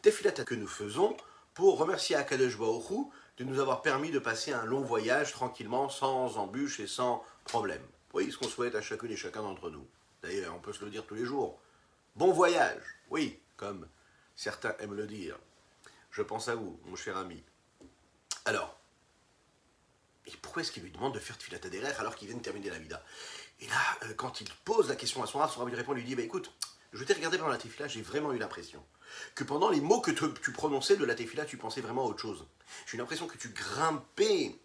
Tefilat que nous faisons pour remercier Akadosh Baruch Hu de nous avoir permis de passer un long voyage tranquillement, sans embûches et sans problème. Vous voyez ce qu'on souhaite à chacune et chacun d'entre nous. D'ailleurs, on peut se le dire tous les jours. Bon voyage, oui, comme certains aiment le dire. Je pense à vous, mon cher ami. Alors, et pourquoi est-ce qu'il lui demande de faire Tfilat Haderer alors qu'il vient de terminer la Mida? Et là, quand il pose la question à son Rav lui répond, lui dit, bah écoute, je t'ai regardé pendant la Tefila, j'ai vraiment eu l'impression que pendant les mots que tu prononçais de la Tefila, tu pensais vraiment à autre chose. J'ai eu l'impression que tu grimpais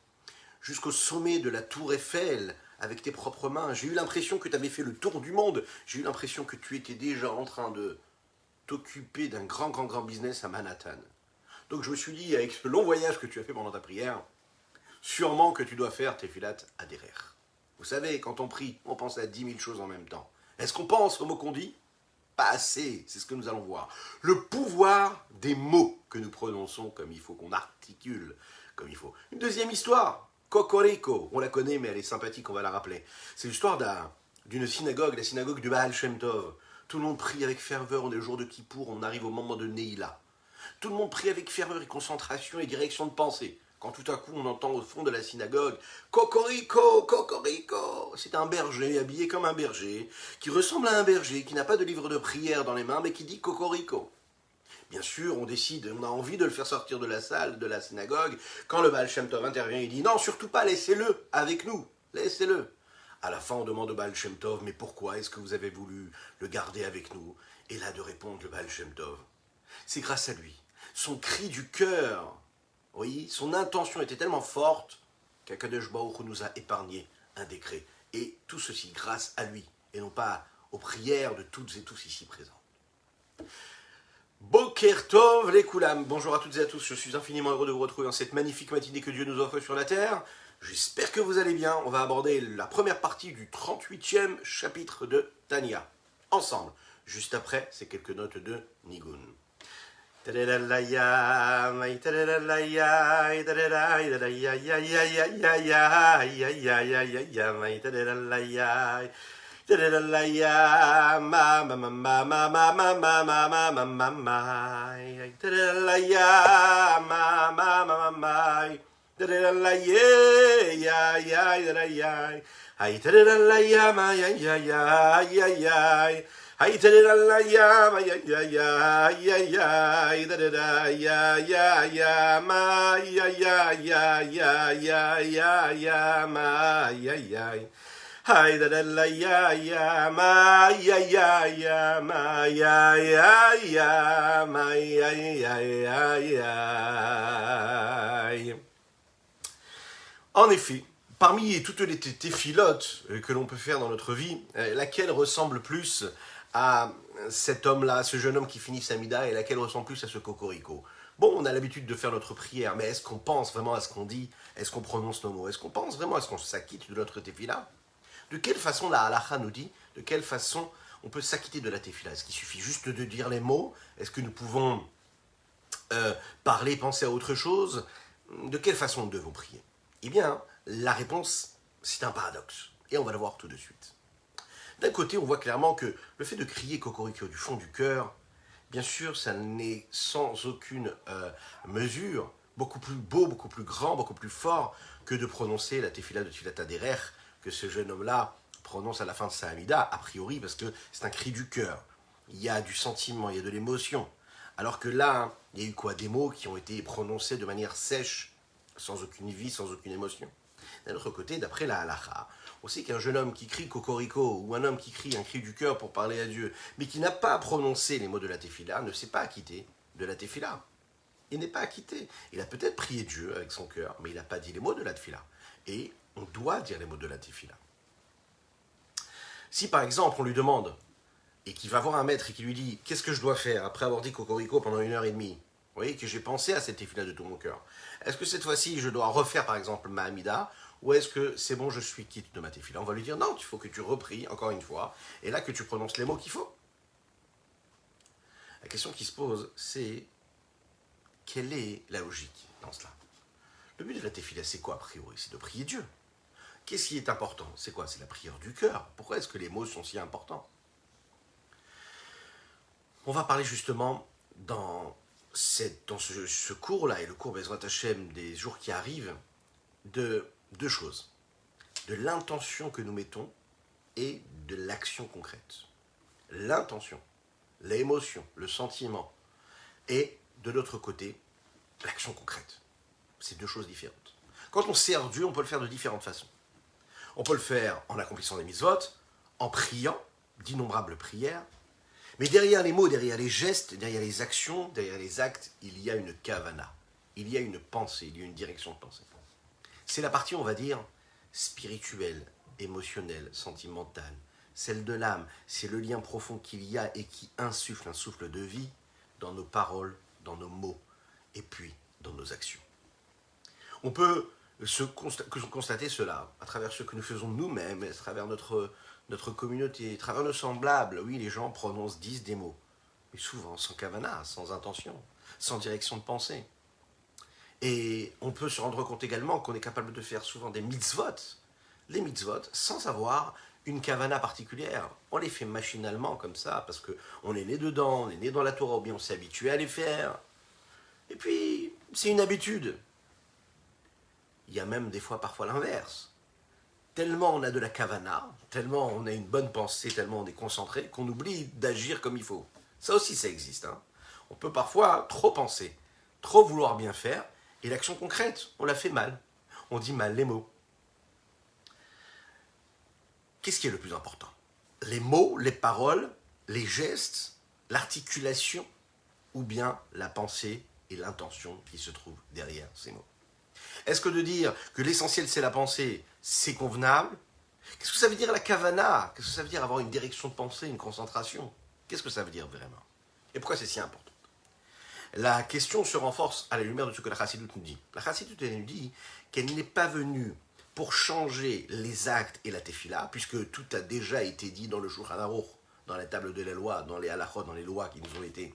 jusqu'au sommet de la tour Eiffel avec tes propres mains. J'ai eu l'impression que tu avais fait le tour du monde. J'ai eu l'impression que tu étais déjà en train de t'occuper d'un grand business à Manhattan. Donc je me suis dit, avec ce long voyage que tu as fait pendant ta prière, sûrement que tu dois faire Tefilat Haderer. Vous savez, quand on prie, on pense à 10 000 choses en même temps. Est-ce qu'on pense aux mots qu'on dit? Pas assez, c'est ce que nous allons voir. Le pouvoir des mots que nous prononçons comme il faut, qu'on articule comme il faut. Une deuxième histoire, Cocorico, on la connaît mais elle est sympathique, on va la rappeler. C'est l'histoire d'une synagogue, la synagogue du Baal Shem Tov. Tout le monde prie avec ferveur, on est le jour de Kippour, on arrive au moment de Neila. Tout le monde prie avec ferveur et concentration et direction de pensée. Quand tout à coup on entend au fond de la synagogue « Cocorico, Cocorico !» C'est un berger habillé comme un berger, qui ressemble à un berger, qui n'a pas de livre de prière dans les mains, mais qui dit « Cocorico ». Bien sûr, on décide, on a envie de le faire sortir de la salle, de la synagogue. Quand le Baal Shem Tov intervient, il dit « Non, surtout pas, laissez-le avec nous, laissez-le ». À la fin, on demande au Baal Shem Tov « Mais pourquoi est-ce que vous avez voulu le garder avec nous ?» Et là, de répondre le Baal Shem Tov. C'est grâce à lui. Son cri du cœur, oui, son intention était tellement forte qu'Akadosh Baruch Hu nous a épargné un décret. Et tout ceci grâce à lui, et non pas aux prières de toutes et tous ici présents. Boker Tov les Koulam. Bonjour à toutes et à tous, je suis infiniment heureux de vous retrouver dans cette magnifique matinée que Dieu nous offre sur la terre. J'espère que vous allez bien. On va aborder la première partie du 38e chapitre de Tania. Ensemble, juste après ces quelques notes de Nigun. Hay la llama ya ya ya ya ya da da da ya ya ya ma ya ya ya ya ya ya ya ma ya ya hay da da la ya ya ma ya ya ya ma ya ya ya ma ya ya ya ya. En effet, parmi toutes les téphilotes que l'on peut faire dans notre vie, laquelle ressemble plus à cet homme-là, ce jeune homme qui finit sa mida, et laquelle ressemble plus à ce cocorico? Bon, on a l'habitude de faire notre prière, mais est-ce qu'on pense vraiment à ce qu'on dit? Est-ce qu'on prononce nos mots? Est-ce qu'on pense vraiment à ce qu'on s'acquitte de notre tefila? De quelle façon la halakha nous dit? De quelle façon on peut s'acquitter de la tefila? Est-ce qu'il suffit juste de dire les mots? Est-ce que nous pouvons parler, penser à autre chose? De quelle façon nous devons prier? Eh bien, la réponse, c'est un paradoxe. Et on va le voir tout de suite. D'un côté, on voit clairement que le fait de crier Cocorico du fond du cœur, bien sûr, ça n'est sans aucune mesure beaucoup plus beau, beaucoup plus grand, beaucoup plus fort que de prononcer la tefila de Tfilat Haderer que ce jeune homme-là prononce à la fin de sa Hamida, a priori parce que c'est un cri du cœur. Il y a du sentiment, il y a de l'émotion. Alors que là, il y a eu quoi? Des mots qui ont été prononcés de manière sèche, sans aucune vie, sans aucune émotion. D'un autre côté, d'après la halakha, on sait qu'un jeune homme qui crie Cocorico ou un homme qui crie un cri du cœur pour parler à Dieu, mais qui n'a pas prononcé les mots de la tefila, ne s'est pas acquitté de la tefila. Il n'est pas acquitté. Il a peut-être prié Dieu avec son cœur, mais il n'a pas dit les mots de la tefila. Et on doit dire les mots de la tefila. Si par exemple on lui demande, et qu'il va voir un maître et qui lui dit « Qu'est-ce que je dois faire après avoir dit Cocorico pendant 1h30 ?» Vous voyez que j'ai pensé à cette tefila de tout mon cœur. Est-ce que cette fois-ci je dois refaire par exemple ma Hamida? Ou est-ce que c'est bon, je suis quitte de ma tefila? On va lui dire non, il faut que tu repries encore une fois, et là que tu prononces les mots qu'il faut. La question qui se pose, c'est quelle est la logique dans cela? Le but de la tefila, c'est quoi a priori? C'est de prier Dieu. Qu'est-ce qui est important? C'est quoi? C'est la prière du cœur. Pourquoi est-ce que les mots sont si importants? On va parler justement dans c'est dans ce cours-là et le cours Bezrat Hashem des jours qui arrivent, de deux choses. De l'intention que nous mettons et de l'action concrète. L'intention, l'émotion, le sentiment, et de l'autre côté, l'action concrète. C'est deux choses différentes. Quand on sert Dieu, on peut le faire de différentes façons. On peut le faire en accomplissant des mitzvot, en priant, d'innombrables prières, mais derrière les mots, derrière les gestes, derrière les actions, derrière les actes, il y a une kavana, il y a une pensée, il y a une direction de pensée. C'est la partie, on va dire, spirituelle, émotionnelle, sentimentale, celle de l'âme, c'est le lien profond qu'il y a et qui insuffle un souffle de vie dans nos paroles, dans nos mots, et puis dans nos actions. On peut constater cela à travers ce que nous faisons nous-mêmes, à travers notre communauté, à travers nos semblables. Oui, les gens prononcent, disent des mots, mais souvent sans kavana, sans intention, sans direction de pensée. Et on peut se rendre compte également qu'on est capable de faire souvent des mitzvot, les mitzvot, sans avoir une kavana particulière. On les fait machinalement comme ça, parce qu'on est né dedans, on est né dans la Torah, ou bien on s'est habitué à les faire. Et puis, c'est une habitude. Il y a même des fois, parfois l'inverse. Tellement on a de la kavana, tellement on a une bonne pensée, tellement on est concentré, qu'on oublie d'agir comme il faut. Ça aussi, ça existe. Hein. On peut parfois trop penser, trop vouloir bien faire, et l'action concrète, on la fait mal. On dit mal les mots. Qu'est-ce qui est le plus important? Les mots, les paroles, les gestes, l'articulation, ou bien la pensée et l'intention qui se trouvent derrière ces mots? Est-ce que de dire que l'essentiel c'est la pensée, c'est convenable? Qu'est-ce que ça veut dire la kavana? Qu'est-ce que ça veut dire avoir une direction de pensée, une concentration? Qu'est-ce que ça veut dire vraiment? Et pourquoi c'est si important? La question se renforce à la lumière de ce que la Chassidoute nous dit. La Chassidoute nous dit qu'elle n'est pas venue pour changer les actes et la tefila, puisque tout a déjà été dit dans le Shulchan Aruch, dans la table de la loi, dans les halachot, dans les lois qui nous ont été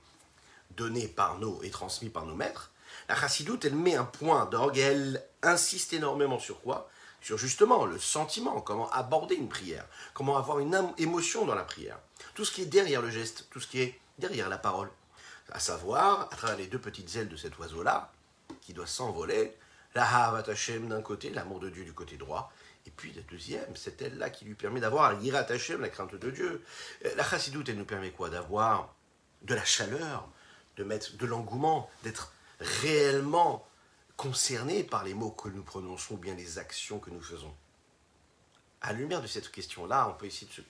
données par nous et transmises par nos maîtres. La Chassidoute, elle met un point d'orgue et elle insiste énormément sur quoi? Sur justement le sentiment, comment aborder une prière, comment avoir une émotion dans la prière. Tout ce qui est derrière le geste, tout ce qui est derrière la parole. À savoir, à travers les deux petites ailes de cet oiseau-là, qui doit s'envoler, la Havat Hashem d'un côté, l'amour de Dieu du côté droit, et puis la deuxième, cette aile-là qui lui permet d'avoir l'Yirat Hashem, la crainte de Dieu. La Chassidoute, elle nous permet quoi? D'avoir de la chaleur, de mettre de l'engouement, d'être réellement concerné par les mots que nous prononçons ou bien les actions que nous faisons. À la lumière de cette question-là, on peut essayer de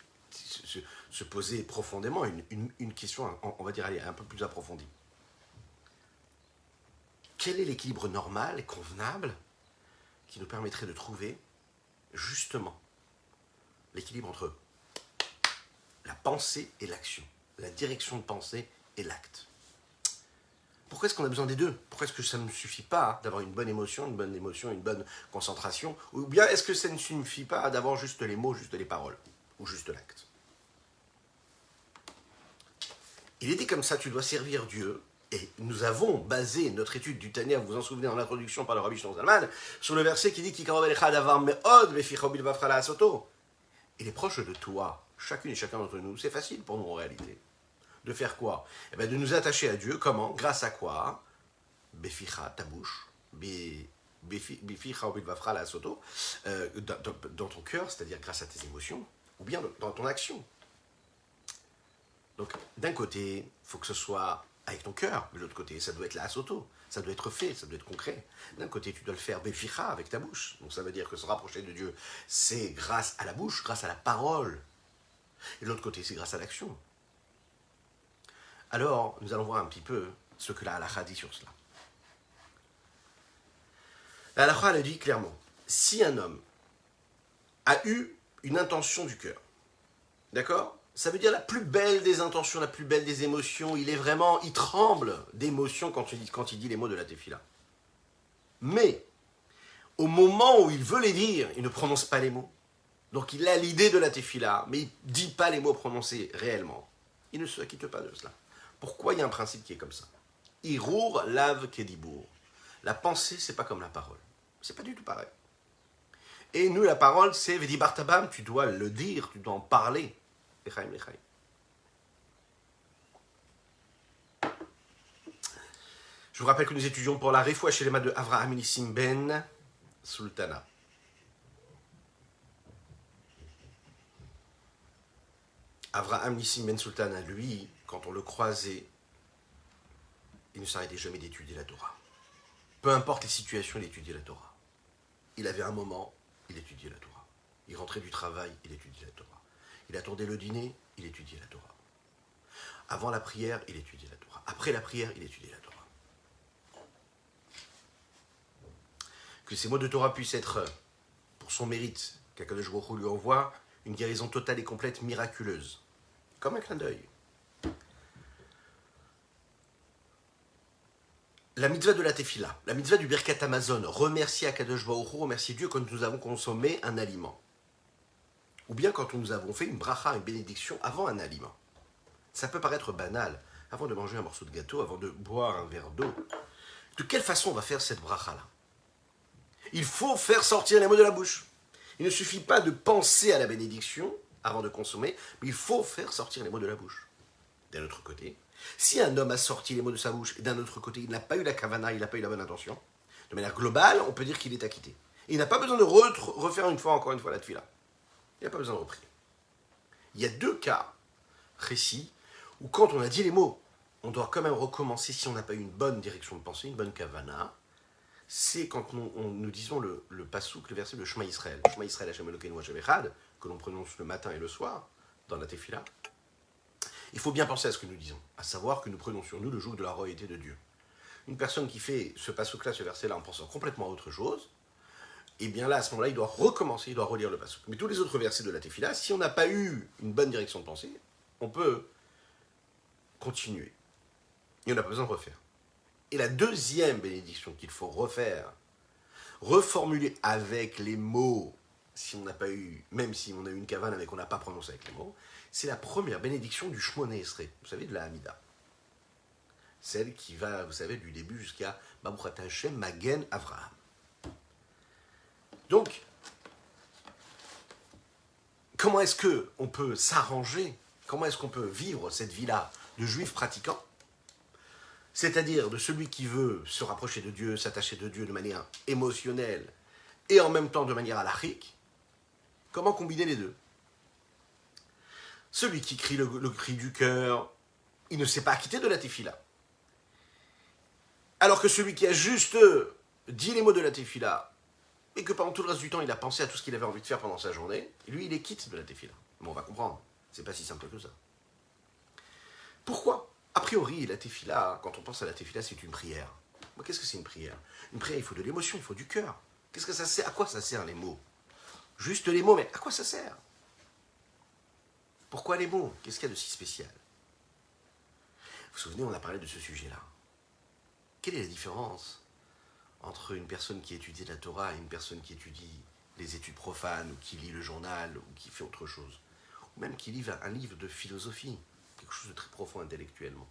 se poser profondément une question, on va dire, allez, un peu plus approfondie. Quel est l'équilibre normal et convenable qui nous permettrait de trouver justement l'équilibre entre la pensée et l'action, la direction de pensée et l'acte? Pourquoi est-ce qu'on a besoin des deux? Pourquoi est-ce que ça ne suffit pas d'avoir une bonne émotion, une bonne concentration? Ou bien est-ce que ça ne suffit pas d'avoir juste les mots, juste les paroles? Ou juste l'acte? Il est dit comme ça, tu dois servir Dieu. Et nous avons basé notre étude du Tanya, vous vous en souvenez en introduction par le Rabbi Shlomo Zalman, sur le verset qui dit il est proche de toi, chacune et chacun d'entre nous. C'est facile pour nous en réalité. De faire quoi? Eh bien, de nous attacher à Dieu. Comment? Grâce à quoi? Beficha, ta bouche. Beficha obidvafra la soto. Dans ton cœur, c'est-à-dire grâce à tes émotions, ou bien dans ton action. Donc, d'un côté, il faut que ce soit avec ton cœur. De l'autre côté, ça doit être la soto. Ça doit être fait, ça doit être concret. D'un côté, tu dois le faire beficha avec ta bouche. Donc, ça veut dire que se rapprocher de Dieu, c'est grâce à la bouche, grâce à la parole. Et de l'autre côté, c'est grâce à l'action. Alors, nous allons voir un petit peu ce que la halakha dit sur cela. La halakha, elle dit clairement, si un homme a eu une intention du cœur, d'accord? Ça veut dire la plus belle des intentions, la plus belle des émotions, il tremble d'émotion quand il dit les mots de la tefila. Mais, au moment où il veut les dire, il ne prononce pas les mots. Donc il a l'idée de la tefila, mais il ne dit pas les mots prononcés réellement. Il ne se quitte pas de cela. Pourquoi il y a un principe qui est comme ça? Irour lave kedibour. La pensée, c'est pas comme la parole. C'est pas du tout pareil. Et nous, la parole, c'est Vedi Bartabam, tu dois le dire, tu dois en parler. Lechaim, lechaim. Je vous rappelle que nous étudions pour la Refoua Shelema de Avraham Nissim Ben Sultana. Avraham Nissim Ben Sultana, lui, quand on le croisait, il ne s'arrêtait jamais d'étudier la Torah. Peu importe les situations, il étudiait la Torah. Il avait un moment, il étudiait la Torah. Il rentrait du travail, il étudiait la Torah. Il attendait le dîner, il étudiait la Torah. Avant la prière, il étudiait la Torah. Après la prière, il étudiait la Torah. Que ces mots de Torah puissent être, pour son mérite, qu'Akadosh Baruch Hu lui envoie, une guérison totale et complète, miraculeuse. Comme un clin d'œil. La mitzvah de la tefila, la mitzvah du Birkat Hamazon, remercier Akadosh Baruch Hu, remercier Dieu quand nous avons consommé un aliment. Ou bien quand nous avons fait une bracha, une bénédiction avant un aliment. Ça peut paraître banal, avant de manger un morceau de gâteau, avant de boire un verre d'eau. De quelle façon on va faire cette bracha-là? Il faut faire sortir les mots de la bouche. Il ne suffit pas de penser à la bénédiction avant de consommer, mais il faut faire sortir les mots de la bouche. D'un autre côté, si un homme a sorti les mots de sa bouche et d'un autre côté, il n'a pas eu la kavana, il n'a pas eu la bonne intention, de manière globale, on peut dire qu'il est acquitté. Et il n'a pas besoin de refaire encore une fois la tefila. Il n'a pas besoin de reprier. Il y a deux cas précis où quand on a dit les mots, on doit quand même recommencer si on n'a pas eu une bonne direction de pensée, une bonne kavana. C'est quand nous disons le pasouk, le verset de Shema Israël. Shema Israël Hashem Elokeinu Hashem Echad, que l'on prononce le matin et le soir dans la tefila. Il faut bien penser à ce que nous disons, à savoir que nous prenons sur nous le joug de la royauté de Dieu. Une personne qui fait ce pasouk-là, ce verset-là, en pensant complètement à autre chose, et bien là, à ce moment-là, il doit recommencer, il doit relire le pasouk. Mais tous les autres versets de la tefila, si on n'a pas eu une bonne direction de pensée, on peut continuer. Et on n'a pas besoin de refaire. Et la deuxième bénédiction qu'il faut refaire, reformuler avec les mots, si on n'a pas eu, même si on a eu une kavana mais qu'on n'a pas prononcé avec les mots, c'est la première bénédiction du Shmoneh Esrei, vous savez, de la Hamida. Celle qui va, vous savez, du début jusqu'à Baruch Ata Hashem Magen Avraham. Donc, comment est-ce qu'on peut s'arranger, comment est-ce qu'on peut vivre cette vie-là de juif pratiquant, c'est-à-dire de celui qui veut se rapprocher de Dieu, s'attacher de Dieu de manière émotionnelle et en même temps de manière halachique? Comment combiner les deux? Celui qui crie le cri du cœur, il ne s'est pas acquitté de la tefila. Alors que celui qui a juste dit les mots de la tefila et que pendant tout le reste du temps il a pensé à tout ce qu'il avait envie de faire pendant sa journée, lui il est quitte de la tefila. Mais on va comprendre, c'est pas si simple que ça. Pourquoi? A priori, la tefila, quand on pense à la tefila, c'est une prière. Mais qu'est-ce que c'est une prière? Une prière, il faut de l'émotion, il faut du cœur. Qu'est-ce que ça sert? À quoi ça sert les mots? Juste les mots, mais à quoi ça sert? Pourquoi les mots? Qu'est-ce qu'il y a de si spécial? Vous vous souvenez, on a parlé de ce sujet-là. Quelle est la différence entre une personne qui étudie la Torah et une personne qui étudie les études profanes, ou qui lit le journal, ou qui fait autre chose? Ou même qui lit un livre de philosophie, quelque chose de très profond intellectuellement.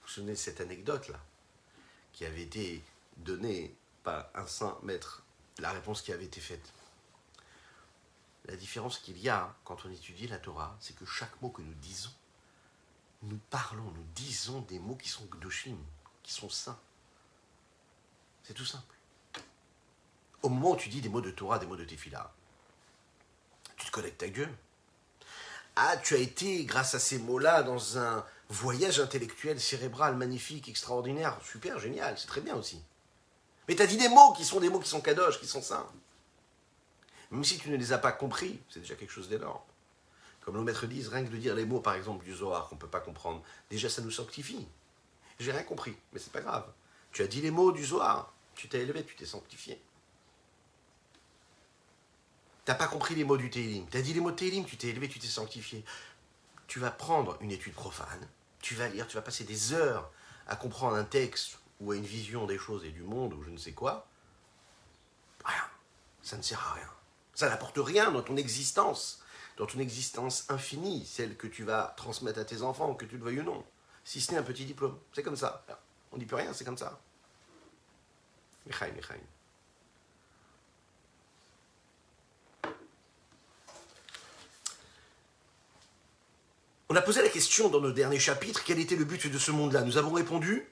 Vous vous souvenez de cette anecdote-là, qui avait été donnée par un saint maître, la réponse qui avait été faite. La différence qu'il y a quand on étudie la Torah, c'est que chaque mot que nous disons, nous parlons, nous disons des mots qui sont gdoshim, qui sont saints. C'est tout simple. Au moment où tu dis des mots de Torah, des mots de Tefila, tu te connectes à Dieu. Ah, tu as été, grâce à ces mots-là, dans un voyage intellectuel, cérébral, magnifique, extraordinaire, super, génial, c'est très bien aussi. Mais tu as dit des mots qui sont kadosh, qui sont saints. Même si tu ne les as pas compris, c'est déjà quelque chose d'énorme. Comme nos maîtres disent, rien que de dire les mots, par exemple, du Zohar, qu'on ne peut pas comprendre, déjà ça nous sanctifie. J'ai rien compris, mais c'est pas grave. Tu as dit les mots du Zohar, tu t'es élevé, tu t'es sanctifié. Tu n'as pas compris les mots du Tehillim. Tu as dit les mots de Tehillim, tu t'es élevé, tu t'es sanctifié. Tu vas prendre une étude profane, tu vas lire, tu vas passer des heures à comprendre un texte ou à une vision des choses et du monde ou je ne sais quoi. Rien. Ça ne sert à rien. Ça n'apporte rien dans ton existence infinie, celle que tu vas transmettre à tes enfants, que tu le veuilles ou non. Si ce n'est un petit diplôme. C'est comme ça. On ne dit plus rien, c'est comme ça. Michaï. On a posé la question dans nos derniers chapitres, quel était le but de ce monde-là? Nous avons répondu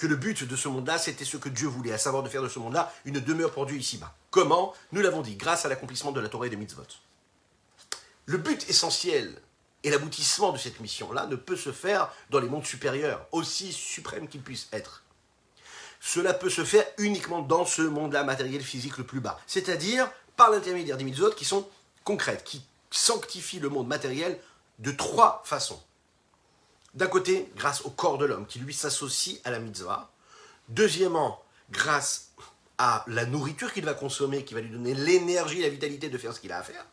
que le but de ce monde-là, c'était ce que Dieu voulait, à savoir de faire de ce monde-là une demeure pour Dieu ici-bas. Comment? Nous l'avons dit, grâce à l'accomplissement de la Torah et des mitzvot. Le but essentiel et l'aboutissement de cette mission-là ne peut se faire dans les mondes supérieurs, aussi suprêmes qu'ils puissent être. Cela peut se faire uniquement dans ce monde-là matériel, physique le plus bas. C'est-à-dire par l'intermédiaire des mitzvot qui sont concrètes, qui sanctifient le monde matériel de 3 façons. D'un côté, grâce au corps de l'homme, qui lui s'associe à la mitzvah. Deuxièmement, grâce à la nourriture qu'il va consommer, qui va lui donner l'énergie, la vitalité de faire ce qu'il a à faire.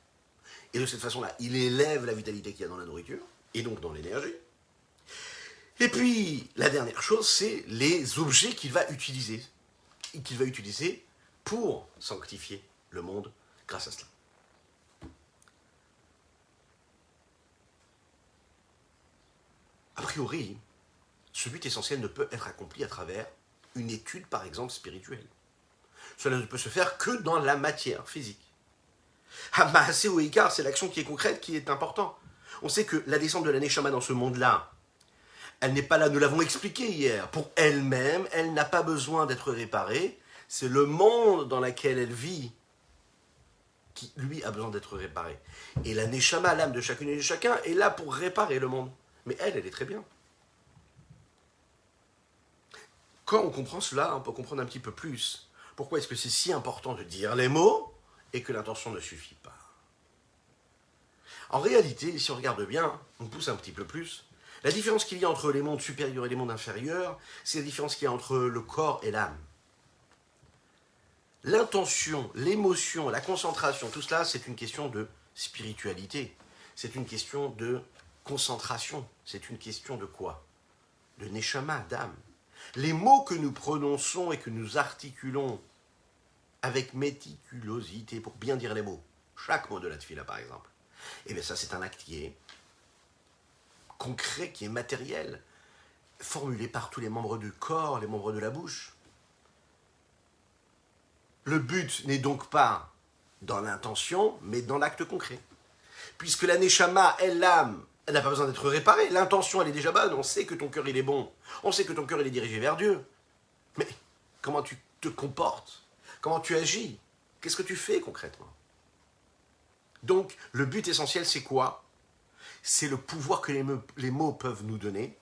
Et de cette façon-là, il élève la vitalité qu'il y a dans la nourriture, et donc dans l'énergie. Et puis, la dernière chose, c'est les objets qu'il va utiliser pour sanctifier le monde grâce à cela. A priori, ce but essentiel ne peut être accompli à travers une étude, par exemple, spirituelle. Cela ne peut se faire que dans la matière physique. Hamaasé ou Ikar, c'est l'action qui est concrète, qui est importante. On sait que la descente de la Neshama dans ce monde-là, elle n'est pas là, nous l'avons expliqué hier. Pour elle-même, elle n'a pas besoin d'être réparée. C'est le monde dans lequel elle vit qui, lui, a besoin d'être réparé. Et la Neshama, l'âme de chacune et de chacun, est là pour réparer le monde. Mais elle est très bien. Quand on comprend cela, on peut comprendre un petit peu plus. Pourquoi est-ce que c'est si important de dire les mots et que l'intention ne suffit pas? En réalité, si on regarde bien, on pousse un petit peu plus. La différence qu'il y a entre les mondes supérieurs et les mondes inférieurs, c'est la différence qu'il y a entre le corps et l'âme. L'intention, l'émotion, la concentration, tout cela, c'est une question de spiritualité. C'est une question de concentration. C'est une question de quoi? De neshama, d'âme. Les mots que nous prononçons et que nous articulons avec méticulosité pour bien dire les mots, chaque mot de la tefila par exemple, et bien ça c'est un acte qui est concret, qui est matériel, formulé par tous les membres du corps, les membres de la bouche. Le but n'est donc pas dans l'intention, mais dans l'acte concret. Puisque la neshama, elle, l'âme, elle n'a pas besoin d'être réparée. L'intention, elle est déjà bonne. On sait que ton cœur, il est bon. On sait que ton cœur, il est dirigé vers Dieu. Mais comment tu te comportes? Comment tu agis? Qu'est-ce que tu fais concrètement? Donc, le but essentiel, c'est quoi? C'est le pouvoir que les mots peuvent nous donner.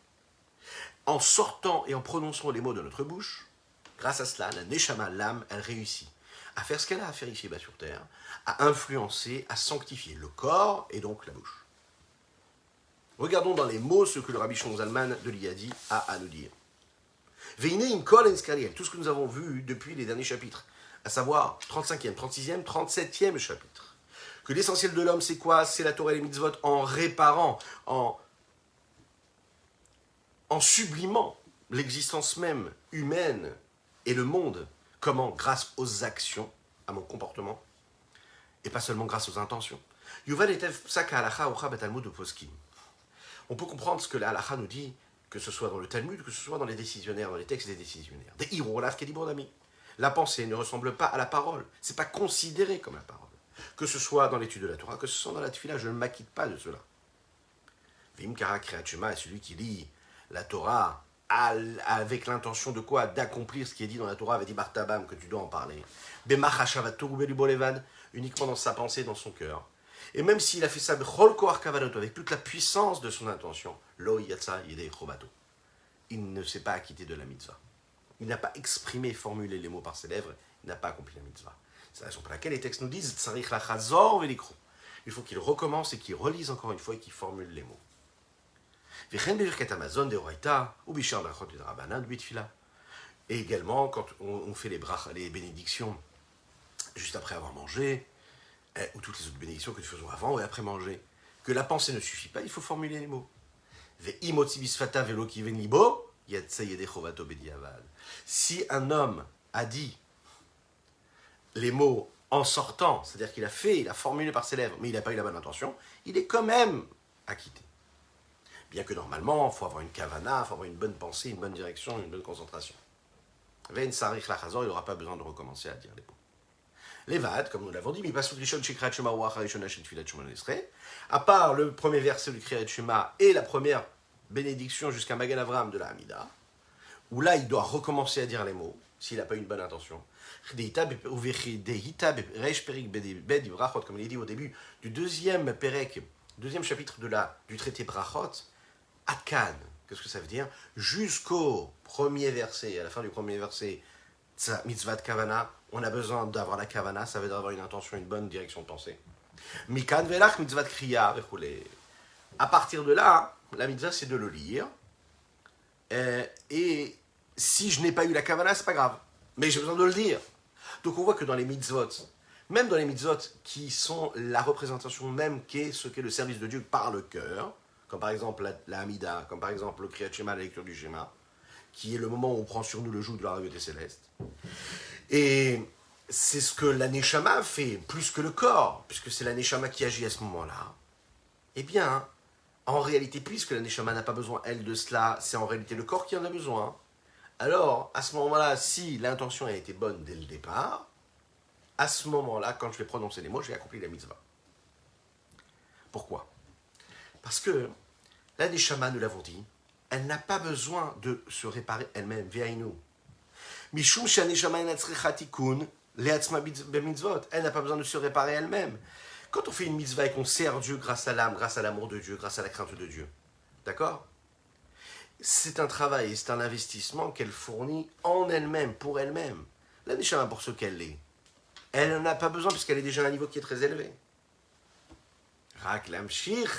En sortant et en prononçant les mots de notre bouche, grâce à cela, la neshama, l'âme, elle réussit à faire ce qu'elle a à faire ici-bas sur Terre, à influencer, à sanctifier le corps et donc la bouche. Regardons dans les mots ce que le Rabbi Shlomo Zalman de l'Iyadi a à nous dire. Veineim kol enskariel, tout ce que nous avons vu depuis les derniers chapitres, à savoir 35e, 36e, 37e chapitre. Que l'essentiel de l'homme, c'est quoi? C'est la Torah et les mitzvot en réparant, en sublimant l'existence même humaine et le monde. Comment? Grâce aux actions, à mon comportement, et pas seulement grâce aux intentions. Yuval etev psak halacha ocha batalmud de poskim. On peut comprendre ce que la halacha nous dit, que ce soit dans le Talmud, que ce soit dans les décisionnaires, dans les textes des décisionnaires. Des hirolav kedibordami. La pensée ne ressemble pas à la parole. C'est pas considéré comme la parole. Que ce soit dans l'étude de la Torah, que ce soit dans la tefila, je ne m'acquitte pas de cela. Vim kara kriyat shema est celui qui lit la Torah avec l'intention de quoi? D'accomplir ce qui est dit dans la Torah, avec Bartabam, que tu dois en parler. Uniquement dans sa pensée, dans son cœur. Et même s'il a fait ça avec toute la puissance de son intention, il ne s'est pas acquitté de la mitzvah. Il n'a pas exprimé, formulé les mots par ses lèvres, il n'a pas accompli la mitzvah. C'est la raison pour laquelle les textes nous disent il faut qu'il recommence et qu'il relise encore une fois et qu'il formule les mots. Et également, quand on fait les bénédictions juste après avoir mangé, ou toutes les autres bénédictions que nous faisons avant et après manger, que la pensée ne suffit pas, il faut formuler les mots. Si un homme a dit les mots en sortant, c'est-à-dire il a formulé par ses lèvres, mais il n'a pas eu la bonne intention, il est quand même acquitté. Bien que normalement, il faut avoir une kavana, il faut avoir une bonne pensée, une bonne direction, une bonne concentration. Il n'aura pas besoin de recommencer à dire les mots. Les vades, comme nous l'avons dit, à part le premier verset du Kriyat Shema et la première bénédiction jusqu'à Magen Avraham de la Hamida, où là, il doit recommencer à dire les mots, s'il n'a pas une bonne intention. Comme il est dit au début du deuxième perek, deuxième chapitre du traité Brachot, Akan, qu'est-ce que ça veut dire? Jusqu'au premier verset, à la fin du premier verset, mitzvah de kavana, on a besoin d'avoir la kavana, ça veut dire avoir une intention, une bonne direction de pensée. Mikan velach mitzvah de kriya, à partir de là, la mitzvah c'est de le lire, et si je n'ai pas eu la kavana, c'est pas grave, mais j'ai besoin de le dire. Donc on voit que dans les mitzvot, même dans les mitzvot qui sont la représentation même qu'est ce qu'est le service de Dieu par le cœur, comme par exemple la Hamida, comme par exemple le Kriyat Shema, la lecture du Shema, qui est le moment où on prend sur nous le joug de la royauté céleste. Et c'est ce que la Neshama fait, plus que le corps, puisque c'est la Neshama qui agit à ce moment-là. Eh bien, en réalité, puisque la Neshama n'a pas besoin, elle, de cela, c'est en réalité le corps qui en a besoin. Alors, à ce moment-là, si l'intention a été bonne dès le départ, à ce moment-là, quand je vais prononcer les mots, j'ai accompli la mitzvah. Pourquoi? Parce que la Neshama, nous l'avons dit, elle n'a pas besoin de se réparer elle-même, ve'ainu. Mishum she'aneshama enatzrecha tikun le'atzma b'mitzvot. Elle n'a pas besoin de se réparer elle-même. Quand on fait une mitzvah et qu'on sert Dieu grâce à l'âme, grâce à l'amour de Dieu, grâce à la crainte de Dieu, d'accord? C'est un travail, c'est un investissement qu'elle fournit en elle-même, pour elle-même. La Neshama, pour ce qu'elle est, elle n'en a pas besoin puisqu'elle est déjà à un niveau qui est très élevé. Rak lamshich.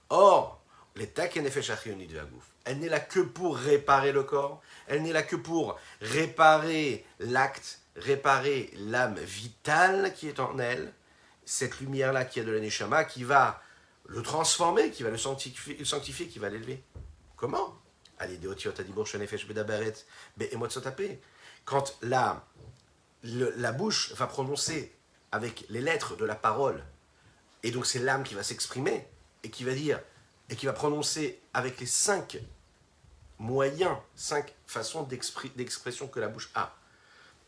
Or, elle n'est là que pour réparer le corps, elle n'est là que pour réparer l'acte, réparer l'âme vitale qui est en elle, cette lumière-là qui est de la Neshama, qui va le transformer, qui va le sanctifier, qui va l'élever. Comment? Quand la bouche va prononcer avec les lettres de la parole, et donc c'est l'âme qui va s'exprimer, et qui va dire, et qui va prononcer avec les 5 moyens, 5 façons d'expression que la bouche a.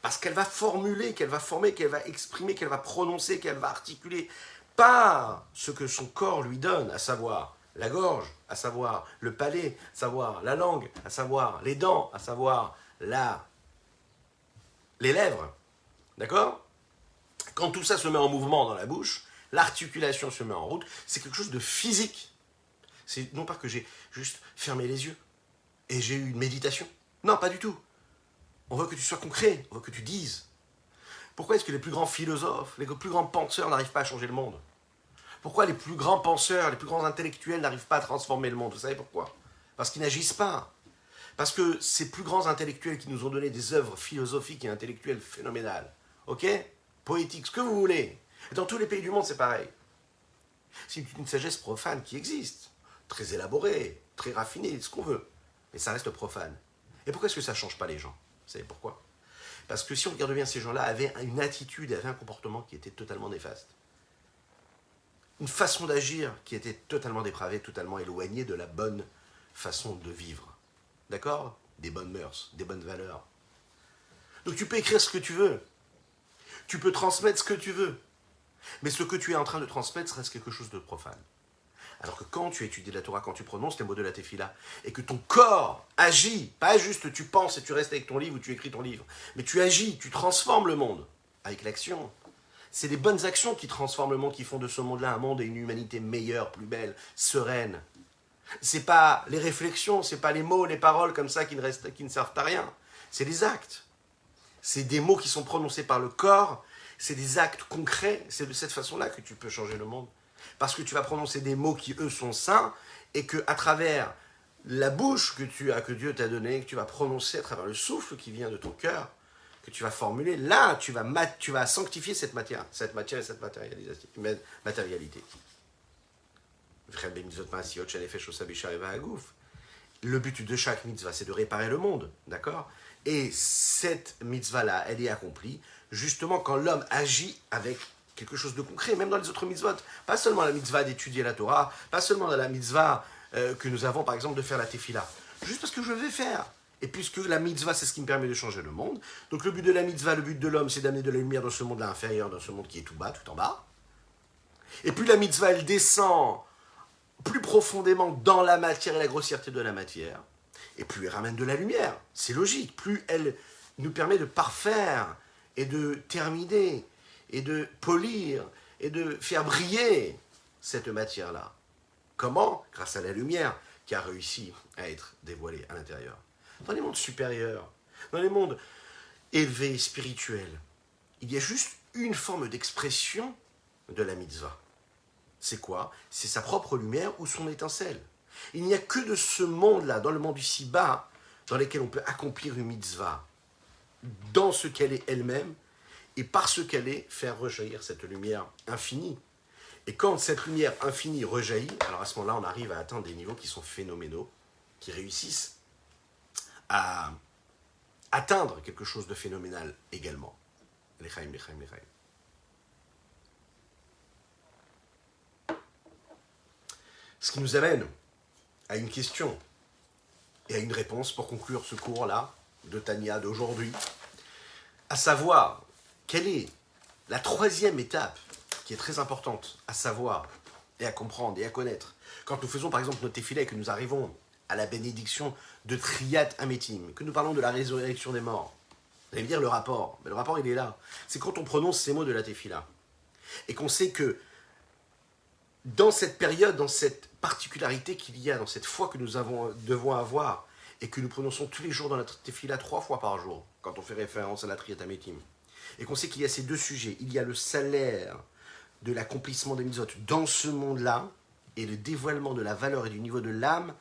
Parce qu'elle va formuler, qu'elle va former, qu'elle va exprimer, qu'elle va prononcer, qu'elle va articuler par ce que son corps lui donne, à savoir la gorge, à savoir le palais, à savoir la langue, à savoir les dents, à savoir les lèvres. D'accord? Quand tout ça se met en mouvement dans la bouche, l'articulation se met en route, c'est quelque chose de physique. C'est non pas que j'ai juste fermé les yeux et j'ai eu une méditation. Non, pas du tout. On veut que tu sois concret, on veut que tu dises. Pourquoi est-ce que les plus grands philosophes, les plus grands penseurs n'arrivent pas à changer le monde? Pourquoi les plus grands penseurs, les plus grands intellectuels n'arrivent pas à transformer le monde? Vous savez pourquoi? Parce qu'ils n'agissent pas. Parce que ces plus grands intellectuels qui nous ont donné des œuvres philosophiques et intellectuelles phénoménales, ok? Poétiques, ce que vous voulez. Et dans tous les pays du monde, c'est pareil. C'est une sagesse profane qui existe. Très élaborée, très raffinée, ce qu'on veut. Mais ça reste profane. Et pourquoi est-ce que ça ne change pas les gens? Vous savez pourquoi? Parce que si on regarde bien, ces gens-là avaient une attitude, avaient un comportement qui était totalement néfaste. Une façon d'agir qui était totalement dépravée, totalement éloignée de la bonne façon de vivre. D'accord? Des bonnes mœurs, des bonnes valeurs. Donc tu peux écrire ce que tu veux. Tu peux transmettre ce que tu veux. Mais ce que tu es en train de transmettre reste quelque chose de profane. Alors que quand tu étudies la Torah, quand tu prononces les mots de la Tefila, et que ton corps agit, pas juste tu penses et tu restes avec ton livre ou tu écris ton livre, mais tu agis, tu transformes le monde avec l'action. C'est les bonnes actions qui transforment le monde, qui font de ce monde-là un monde et une humanité meilleure, plus belle, sereine. C'est pas les réflexions, c'est pas les mots, les paroles comme ça qui ne servent à rien. C'est les actes. C'est des mots qui sont prononcés par le corps, c'est des actes concrets. C'est de cette façon-là que tu peux changer le monde. Parce que tu vas prononcer des mots qui, eux, sont saints, et qu'à travers la bouche que Dieu t'a donnée, que tu vas prononcer, à travers le souffle qui vient de ton cœur, que tu vas formuler, là, tu vas sanctifier cette matière et cette matérialité. Le but de chaque mitzvah, c'est de réparer le monde, d'accord? Et cette mitzvah-là, elle est accomplie justement quand l'homme agit avec quelque chose de concret, même dans les autres mitzvot. Pas seulement la mitzvah d'étudier la Torah, pas seulement dans la mitzvah que nous avons, par exemple, de faire la tefila. Juste parce que je vais faire. Et puisque la mitzvah, c'est ce qui me permet de changer le monde. Donc le but de la mitzvah, le but de l'homme, c'est d'amener de la lumière dans ce monde-là inférieur, dans ce monde qui est tout bas, tout en bas. Et puis la mitzvah, elle descend plus profondément dans la matière et la grossièreté de la matière. et plus elle ramène de la lumière. C'est logique. Plus elle nous permet de parfaire et de terminer et de polir et de faire briller cette matière-là. Comment? Grâce à la lumière qui a réussi à être dévoilée à l'intérieur. Dans les mondes supérieurs, dans les mondes élevés, spirituels, il y a juste une forme d'expression de la mitzvah. C'est quoi? C'est sa propre lumière ou son étincelle. Il n'y a que de ce monde-là, dans le monde ici bas, dans lequel on peut accomplir une mitzvah, dans ce qu'elle est elle-même, et par ce qu'elle est, faire rejaillir cette lumière infinie. Et quand cette lumière infinie rejaillit, alors à ce moment-là, on arrive à atteindre des niveaux qui sont phénoménaux, qui réussissent à atteindre quelque chose de phénoménal également. L'Echaim, l'Echaim, l'Echaim. Ce qui nous amène à une question et à une réponse pour conclure ce cours-là de Tania d'aujourd'hui, à savoir, quelle est la troisième étape qui est très importante à savoir et à comprendre et à connaître. Quand nous faisons par exemple nos téfilés et que nous arrivons à la bénédiction de Triyat Ametim, que nous parlons de la résurrection des morts, vous allez me dire le rapport, mais le rapport il est là. C'est quand on prononce ces mots de la téfila et qu'on sait que dans cette période, dans cette particularité qu'il y a, dans cette foi que nous devons avoir et que nous prononçons tous les jours dans notre téfila 3 fois par jour, quand on fait référence à la Triyat Ametim, et qu'on sait qu'il y a ces deux sujets, il y a le salaire de l'accomplissement des mitzvot dans ce monde-là et le dévoilement de la valeur et du niveau de l'âme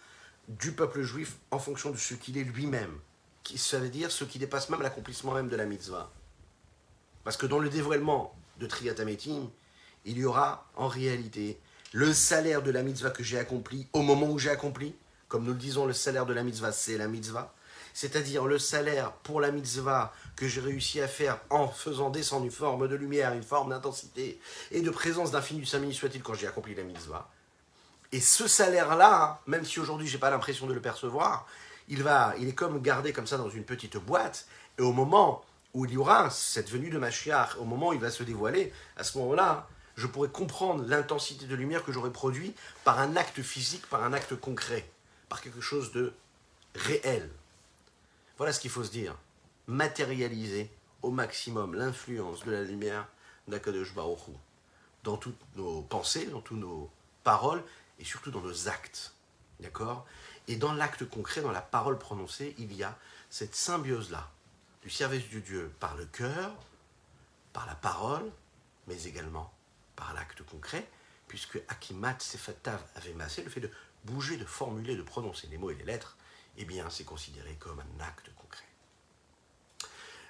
du peuple juif en fonction de ce qu'il est lui-même. Ça veut dire ce qui dépasse même l'accomplissement même de la mitzvah. Parce que dans le dévoilement de Triyat Ametim, il y aura en réalité le salaire de la mitzvah que j'ai accompli au moment où j'ai accompli. Comme nous le disons, le salaire de la mitzvah, c'est la mitzvah. C'est-à-dire le salaire pour la mitzvah que j'ai réussi à faire en faisant descendre une forme de lumière, une forme d'intensité et de présence d'infini du Saint béni soit-il quand j'ai accompli la mitzvah. Et ce salaire-là, même si aujourd'hui je n'ai pas l'impression de le percevoir, il est comme gardé comme ça dans une petite boîte, et au moment où il y aura cette venue de Mashiach, au moment où il va se dévoiler, à ce moment-là, je pourrai comprendre l'intensité de lumière que j'aurai produit par un acte physique, par un acte concret, par quelque chose de réel. Voilà ce qu'il faut se dire. Matérialiser au maximum l'influence de la lumière d'Akadosh Baruch Hu dans toutes nos pensées, dans toutes nos paroles et surtout dans nos actes. D'accord? Et dans l'acte concret, dans la parole prononcée, il y a cette symbiose-là du service de Dieu par le cœur, par la parole, mais également par l'acte concret, puisque Akimat Sefatav avait massé le fait de bouger, de formuler, de prononcer les mots et les lettres, eh bien c'est considéré comme un acte concret.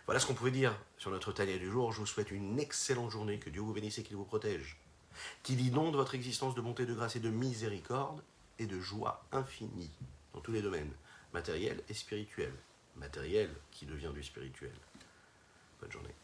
Voilà ce qu'on pouvait dire sur notre Tania du jour. Je vous souhaite une excellente journée, que Dieu vous bénisse et qu'il vous protège, qu'il inonde votre existence de bonté, de grâce et de miséricorde et de joie infinie dans tous les domaines, matériels et spirituels. Matériel qui devient du spirituel. Bonne journée.